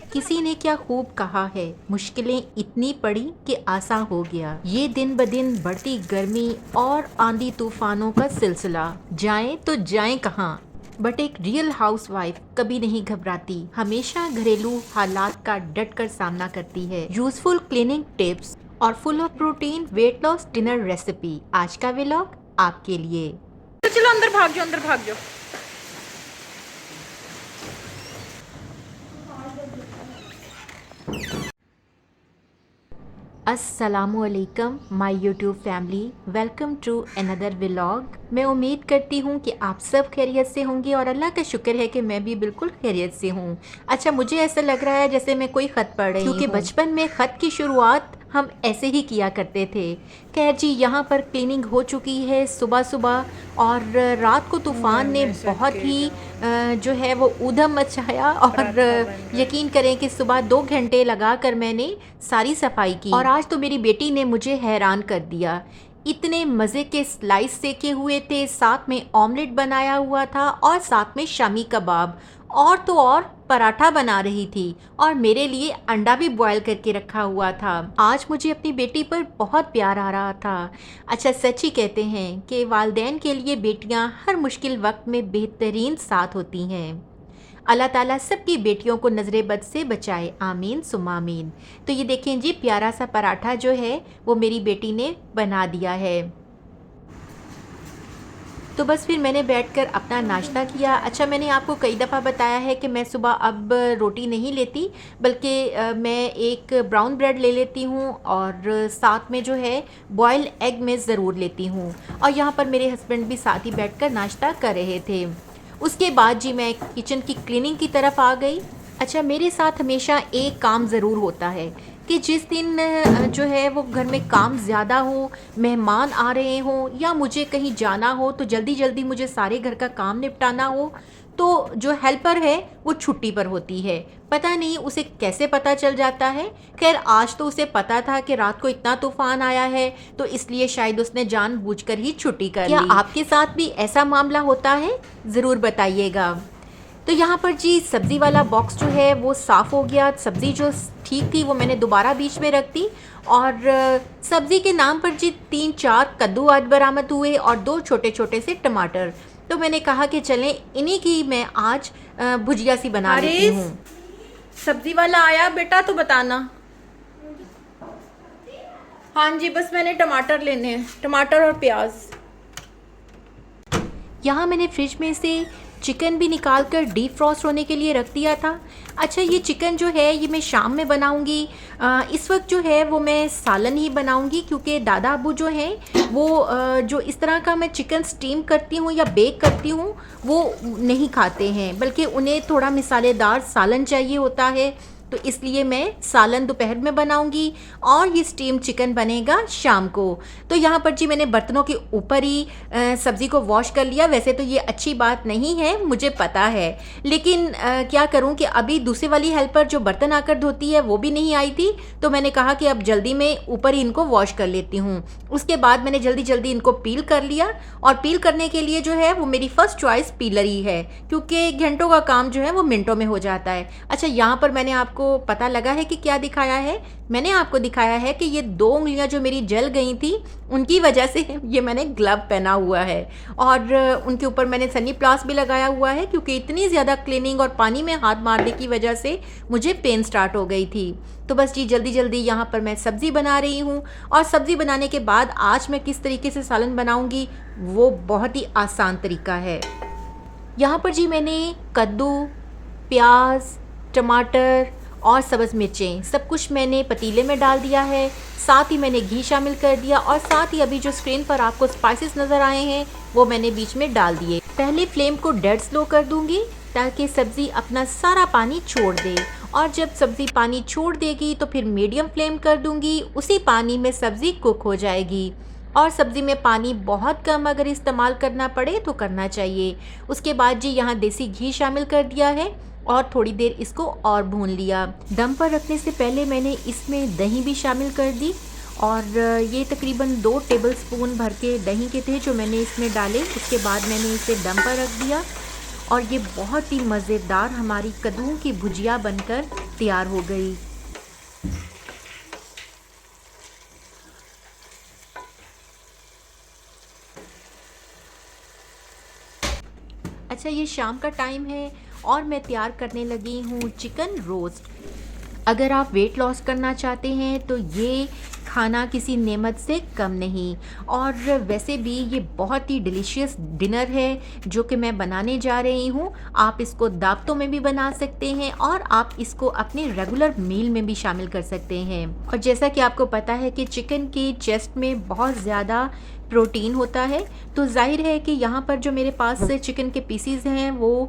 किसी ने क्या खूब कहा है, मुश्किलें इतनी पड़ी कि आसान हो गया। ये दिन ब दिन बढ़ती गर्मी और आंधी तूफानों का सिलसिला, जाएं तो जाएं कहाँ। बट एक रियल हाउसवाइफ कभी नहीं घबराती, हमेशा घरेलू हालात का डट कर सामना करती है। यूजफुल क्लीनिंग टिप्स और full of protein weight loss dinner recipe, आज का व्लॉग आपके लिए। तो चलो अंदर भाग जाओ, अंदर भाग जाओ। अस्सलामुअलैकुम my YouTube family, welcome to another vlog. मैं उम्मीद करती हूँ कि आप सब खैरियत से होंगे और अल्लाह का शुक्र है कि मैं भी बिल्कुल खैरियत से हूँ। अच्छा, मुझे ऐसा लग रहा है जैसे मैं कोई ख़त पढ़ रही हूँ, क्योंकि बचपन में ख़त की शुरुआत हम ऐसे ही किया करते थे। खैर जी, यहाँ पर क्लीनिंग हो चुकी है सुबह सुबह, और रात को तूफ़ान ने बहुत ही जो है वो ऊधम मचाया, और यकीन करें कि सुबह 2 घंटे लगा कर मैंने सारी सफाई की। और आज तो मेरी बेटी ने मुझे हैरान कर दिया। इतने मज़े के स्लाइस सेके हुए थे, साथ में ऑमलेट बनाया हुआ था और साथ में शामी कबाब, और तो और पराठा बना रही थी, और मेरे लिए अंडा भी बॉयल करके रखा हुआ था। आज मुझे अपनी बेटी पर बहुत प्यार आ रहा था। अच्छा, सच ही कहते हैं कि वालिदैन के लिए बेटियां हर मुश्किल वक्त में बेहतरीन साथ होती हैं। अल्लाह ताला सबकी बेटियों को नज़रे बद से बचाए, आमीन सुम्मा आमीन। तो ये देखें जी, प्यारा सा पराठा जो है वो मेरी बेटी ने बना दिया है। तो बस फिर मैंने बैठकर अपना नाश्ता किया। अच्छा, मैंने आपको कई दफ़ा बताया है कि मैं सुबह अब रोटी नहीं लेती, बल्कि मैं एक ब्राउन ब्रेड ले लेती हूँ, और साथ में जो है बॉयल एग में ज़रूर लेती हूँ। और यहाँ पर मेरे हस्बैंड भी साथ ही बैठकर नाश्ता कर रहे थे। उसके बाद जी मैं किचन की क्लीनिंग की तरफ आ गई। अच्छा, मेरे साथ हमेशा एक काम ज़रूर होता है कि जिस दिन जो है वो घर में काम ज़्यादा हो, मेहमान आ रहे हों, या मुझे कहीं जाना हो, तो जल्दी जल्दी मुझे सारे घर का काम निपटाना हो, तो जो हेल्पर है वो छुट्टी पर होती है। पता नहीं उसे कैसे पता चल जाता है। खैर, आज तो उसे पता था कि रात को इतना तूफान आया है, तो इसलिए शायद उसने जानबूझकर ही छुट्टी कर ली। क्या आपके साथ भी ऐसा मामला होता है? ज़रूर बताइएगा। तो यहाँ पर जी सब्ज़ी वाला बॉक्स जो है वो साफ़ हो गया। सब्ज़ी जो ठीक थी वो मैंने दोबारा बीच में रख दी, और सब्ज़ी के नाम पर जी 3-4 कद्दू आज बरामद हुए और 2 छोटे छोटे से टमाटर। तो मैंने कहा कि चलें, इन्हीं की मैं आज भुजिया सी बना लेती हूँ। सब्जी वाला आया बेटा तो बताना। हाँ जी, बस मैंने टमाटर लेने हैं, टमाटर और प्याज। यहाँ मैंने फ्रिज में से चिकन भी निकाल कर डीप फ्रॉस्ट होने के लिए रख दिया था। अच्छा, ये चिकन जो है ये मैं शाम में बनाऊंगी। इस वक्त जो है वो मैं सालन ही बनाऊंगी, क्योंकि दादा अबू जो हैं वो जो इस तरह का मैं चिकन स्टीम करती हूँ या बेक करती हूँ वो नहीं खाते हैं, बल्कि उन्हें थोड़ा मिसालेदार सालन चाहिए होता है। तो इसलिए मैं सालन दोपहर में बनाऊंगी और ये स्टीम चिकन बनेगा शाम को। तो यहाँ पर जी मैंने बर्तनों के ऊपर ही सब्ज़ी को वॉश कर लिया। वैसे तो ये अच्छी बात नहीं है, मुझे पता है, लेकिन क्या करूँ कि अभी दूसरी वाली हेल्पर जो बर्तन आकर धोती है वो भी नहीं आई थी, तो मैंने कहा कि अब जल्दी में ऊपर ही इनको वॉश कर लेती हूँ। उसके बाद मैंने जल्दी जल्दी इनको पील कर लिया, और पील करने के लिए जो है वो मेरी फ़र्स्ट चॉइस पीलर ही है, क्योंकि घंटों का काम जो है वो मिनटों में हो जाता है। अच्छा, यहाँ पर मैंने आपको पता लगा है कि क्या दिखाया है? मैंने आपको दिखाया है कि ये 2 उंगलियां जो मेरी जल गई थी, उनकी वजह से ये मैंने ग्लव पहना हुआ है, और उनके ऊपर मैंने सनी प्लास भी लगाया हुआ है, क्योंकि इतनी ज़्यादा क्लीनिंग और पानी में हाथ मारने की वजह से मुझे पेन स्टार्ट हो गई थी। तो बस जी जल्दी जल्दी यहाँ पर मैं सब्ज़ी बना रही हूँ, और सब्ज़ी बनाने के बाद आज मैं किस तरीके से सालन बनाऊँगी वो बहुत ही आसान तरीका है। यहाँ पर जी मैंने कद्दू, प्याज, टमाटर और सब्ज़ मिर्चें सब कुछ मैंने पतीले में डाल दिया है। साथ ही मैंने घी शामिल कर दिया, और साथ ही अभी जो स्क्रीन पर आपको स्पाइसेस नज़र आए हैं वो मैंने बीच में डाल दिए। पहले फ्लेम को डेड स्लो कर दूंगी ताकि सब्ज़ी अपना सारा पानी छोड़ दे, और जब सब्ज़ी पानी छोड़ देगी तो फिर मीडियम फ्लेम कर दूंगी। उसी पानी में सब्ज़ी कुक हो जाएगी, और सब्ज़ी में पानी बहुत कम अगर इस्तेमाल करना पड़े तो करना चाहिए। उसके बाद जी यहाँ देसी घी शामिल कर दिया है, और थोड़ी देर इसको और भून लिया। दम पर रखने से पहले मैंने इसमें दही भी शामिल कर दी, और ये तकरीबन 2 टेबलस्पून भर के दही के थे जो मैंने इसमें डाले। उसके बाद मैंने इसे दम पर रख दिया, और ये बहुत ही मज़ेदार हमारी कद्दू की भुजिया बनकर तैयार हो गई। अच्छा, ये शाम का टाइम है और मैं तैयार करने लगी हूँ चिकन रोस्ट। अगर आप वेट लॉस करना चाहते हैं तो ये खाना किसी नेमत से कम नहीं। और वैसे भी ये बहुत ही डिलीशियस डिनर है जो कि मैं बनाने जा रही हूँ। आप इसको दावतों में भी बना सकते हैं और आप इसको अपने रेगुलर मील में भी शामिल कर सकते हैं। और जैसा कि आपको पता है कि चिकन के चेस्ट में बहुत ज़्यादा प्रोटीन होता है, तो जाहिर है कि यहाँ पर जो मेरे पास चिकन के पीसीज हैं वो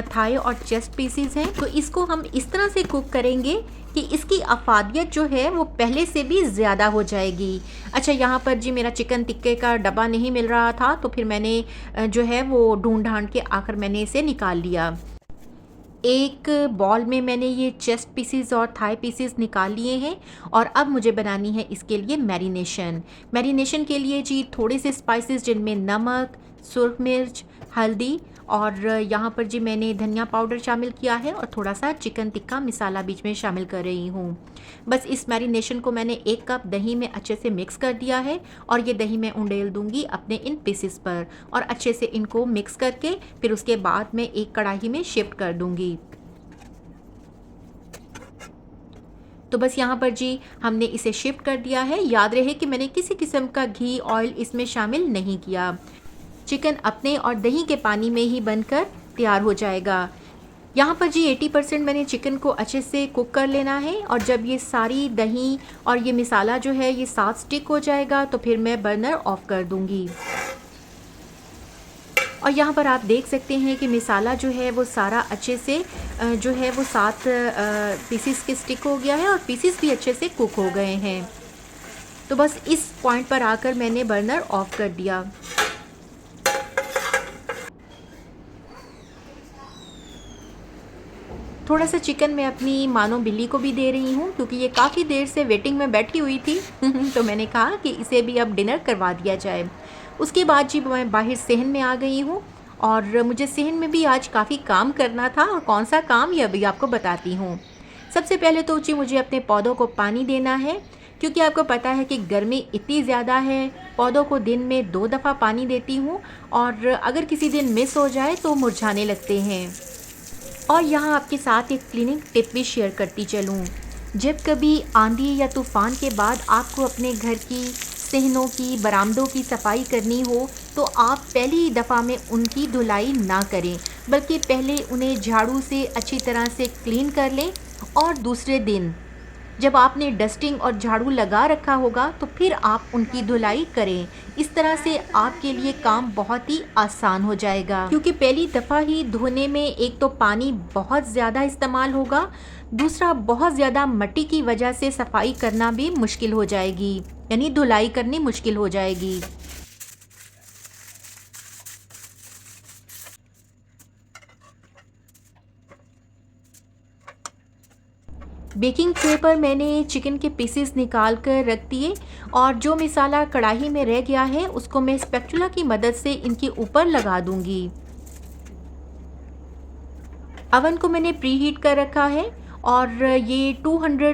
थाई और चेस्ट पीसीज हैं। तो इसको हम इस तरह से कुक करेंगे कि इसकी अफादियत जो है वो पहले से भी ज़्यादा हो जाएगी। अच्छा, यहाँ पर जी मेरा चिकन टिक्के का डब्बा नहीं मिल रहा था, तो फिर मैंने जो है वो ढूंढ ढांड के आखिर मैंने इसे निकाल लिया। एक बॉल में मैंने ये चेस्ट पीसीज और थाई पीसीज निकाल लिए हैं और अब मुझे बनानी है इसके लिए मैरिनेशन के लिए जी थोड़े से स्पाइसेस जिनमें नमक, सुर्ख मिर्च, हल्दी और यहाँ पर जी मैंने धनिया पाउडर शामिल किया है और थोड़ा सा चिकन टिक्का मसाला बीच में शामिल कर रही हूँ। बस इस मैरिनेशन को मैंने 1 कप दही में अच्छे से मिक्स कर दिया है और ये दही मैं उंडेल दूंगी अपने इन पीसेस पर और अच्छे से इनको मिक्स करके फिर उसके बाद मैं एक कढ़ाई में शिफ्ट कर दूंगी। तो बस यहाँ पर जी हमने इसे शिफ्ट कर दिया है। याद रहे कि मैंने किसी किस्म का घी ऑयल इसमें शामिल नहीं किया। चिकन अपने और दही के पानी में ही बनकर तैयार हो जाएगा। यहाँ पर जी 80% मैंने चिकन को अच्छे से कुक कर लेना है और जब ये सारी दही और ये मसाला जो है ये साथ स्टिक हो जाएगा तो फिर मैं बर्नर ऑफ कर दूँगी। और यहाँ पर आप देख सकते हैं कि मसाला जो है वो सारा अच्छे से जो है वो साथ पीसीस के स्टिक हो गया है और पीसीस भी अच्छे से कुक हो गए हैं। तो बस इस पॉइंट पर आकर मैंने बर्नर ऑफ कर दिया। थोड़ा सा चिकन मैं अपनी मानो बिल्ली को भी दे रही हूँ क्योंकि ये काफ़ी देर से वेटिंग में बैठी हुई थी तो मैंने कहा कि इसे भी अब डिनर करवा दिया जाए। उसके बाद जी मैं बाहर सहन में आ गई हूँ और मुझे सहन में भी आज काफ़ी काम करना था और कौन सा काम ये अभी आपको बताती हूँ। सबसे पहले तो जी मुझे अपने पौधों को पानी देना है क्योंकि आपको पता है कि गर्मी इतनी ज़्यादा है। पौधों को दिन में 2 दफ़ा पानी देती हूँ और अगर किसी दिन मिस हो जाए तो मुरझाने लगते हैं। और यहाँ आपके साथ एक क्लीनिंग टिप भी शेयर करती चलूँ। जब कभी आंधी या तूफ़ान के बाद आपको अपने घर की सहनों की, बरामदों की सफाई करनी हो तो आप पहली दफ़ा में उनकी धुलाई ना करें, बल्कि पहले उन्हें झाड़ू से अच्छी तरह से क्लीन कर लें और दूसरे दिन जब आपने डस्टिंग और झाड़ू लगा रखा होगा तो फिर आप उनकी धुलाई करें। इस तरह से आपके लिए काम बहुत ही आसान हो जाएगा क्योंकि पहली दफ़ा ही धोने में एक तो पानी बहुत ज़्यादा इस्तेमाल होगा, दूसरा बहुत ज़्यादा मिट्टी की वजह से सफाई करना भी मुश्किल हो जाएगी, यानी धुलाई करनी मुश्किल हो जाएगी। बेकिंग ट्रे पर मैंने चिकन के पीसेस निकाल कर रख दिए और जो मसाला कढ़ाई में रह गया है उसको मैं स्पैचुला की मदद से इनके ऊपर लगा दूंगी। अवन को मैंने प्री हीट कर रखा है और ये 200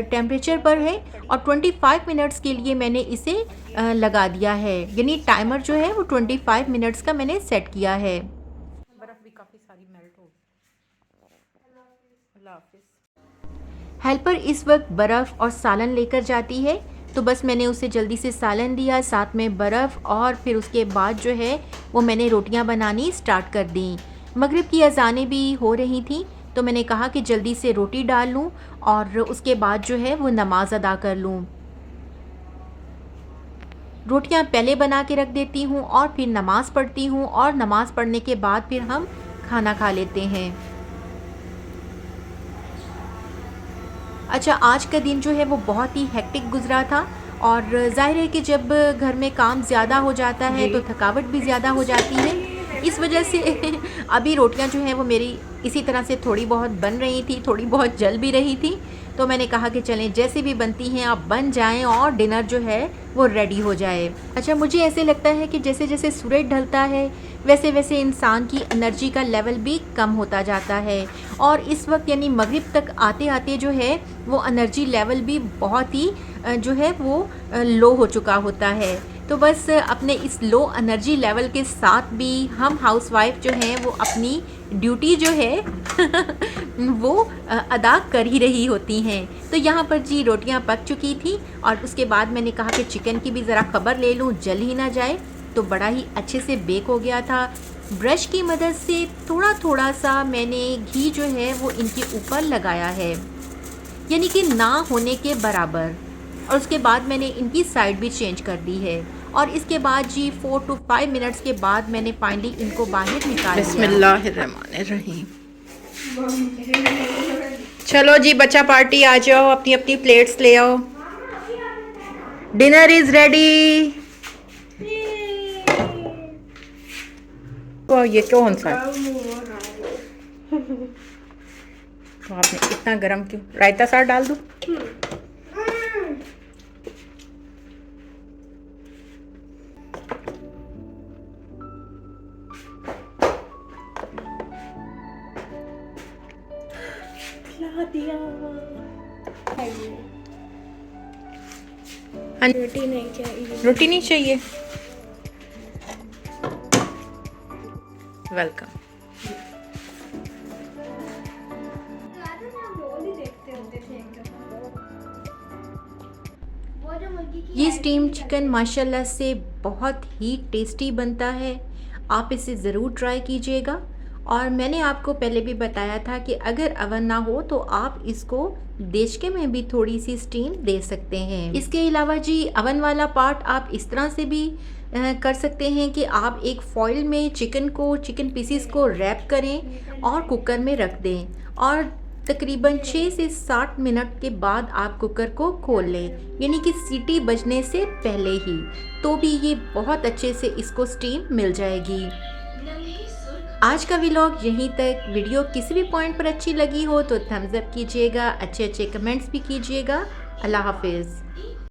टेम्परेचर पर है और 25 मिनट्स के लिए मैंने इसे लगा दिया है, यानी टाइमर जो है वो 25 मिनट्स का मैंने सेट किया है। बर्फ भी काफ़ी सारी मेल्ट हो। अल्लाह हाफिज़। हेल्पर इस वक्त बर्फ़ और सालन लेकर जाती है, तो बस मैंने उसे जल्दी से सालन दिया, साथ में बर्फ़ और फिर उसके बाद जो है वो मैंने रोटियां बनानी स्टार्ट कर दी। मगरिब की अज़ानें भी हो रही थी तो मैंने कहा कि जल्दी से रोटी डाल लूं और उसके बाद जो है वो नमाज अदा कर लूं। रोटियां पहले बना के रख देती हूं और फिर नमाज़ पढ़ती हूं और नमाज़ पढ़ने के बाद फिर हम खाना खा लेते हैं। अच्छा, आज का दिन जो है वो बहुत ही हेक्टिक गुजरा था और जाहिर है कि जब घर में काम ज़्यादा हो जाता है तो थकावट भी ज़्यादा हो जाती है। इस वजह से अभी रोटियां जो हैं वो मेरी इसी तरह से थोड़ी बहुत बन रही थी, थोड़ी बहुत जल भी रही थी। तो मैंने कहा कि चलें जैसे भी बनती हैं आप बन जाएं और डिनर जो है वो रेडी हो जाए। अच्छा, मुझे ऐसे लगता है कि जैसे जैसे सूरज ढलता है वैसे वैसे इंसान की एनर्जी का लेवल भी कम होता जाता है, और इस वक्त यानी मगरिब तक आते आते जो है वो एनर्जी लेवल भी बहुत ही जो है वो लो हो चुका होता है। तो बस अपने इस लो एनर्जी लेवल के साथ भी हम हाउसवाइफ जो हैं वो अपनी ड्यूटी जो है वो अदा कर ही रही होती हैं। तो यहाँ पर जी रोटियाँ पक चुकी थी और उसके बाद मैंने कहा कि चिकन की भी ज़रा खबर ले लूँ, जल ही ना जाए। तो बड़ा ही अच्छे से बेक हो गया था। ब्रश की मदद से थोड़ा थोड़ा सा मैंने घी जो है वो इनके ऊपर लगाया है, यानी कि ना होने के बराबर। और उसके बाद मैंने इनकी साइड भी चेंज कर दी है और इसके बाद जी 4 to 5 मिनट्स के बाद मैंने फाइनली इनको बाहर निकाल लिया। बिस्मिल्लाहिर्रहमानिर्रहीम। चलो जी बच्चा पार्टी आ जाओ, अपनी अपनी प्लेट्स ले आओ। Dinner is ready. तो ये कौन सा तो आपने इतना गरम क्यों? रायता साथ डाल दूं? रोटी नहीं चाहिए। रोटी नहीं चाहिए? वेलकम। ये स्टीम चिकन माशाल्लाह से बहुत ही टेस्टी बनता है, आप इसे ज़रूर ट्राई कीजिएगा। और मैंने आपको पहले भी बताया था कि अगर अवन ना हो तो आप इसको देचके में भी थोड़ी सी स्टीम दे सकते हैं। इसके अलावा जी अवन वाला पार्ट आप इस तरह से भी कर सकते हैं कि आप एक फॉइल में चिकन पीसीस को रैप करें और कुकर में रख दें और तकरीबन 6 से 7 मिनट के बाद आप कुकर को खोल लें, यानी कि सीटी बजने से पहले ही, तो भी ये बहुत अच्छे से इसको स्टीम मिल जाएगी। आज का व्लॉग यहीं तक। वीडियो किसी भी पॉइंट पर अच्छी लगी हो तो थम्स अप कीजिएगा, अच्छे अच्छे कमेंट्स भी कीजिएगा। अल्लाह हाफिज़।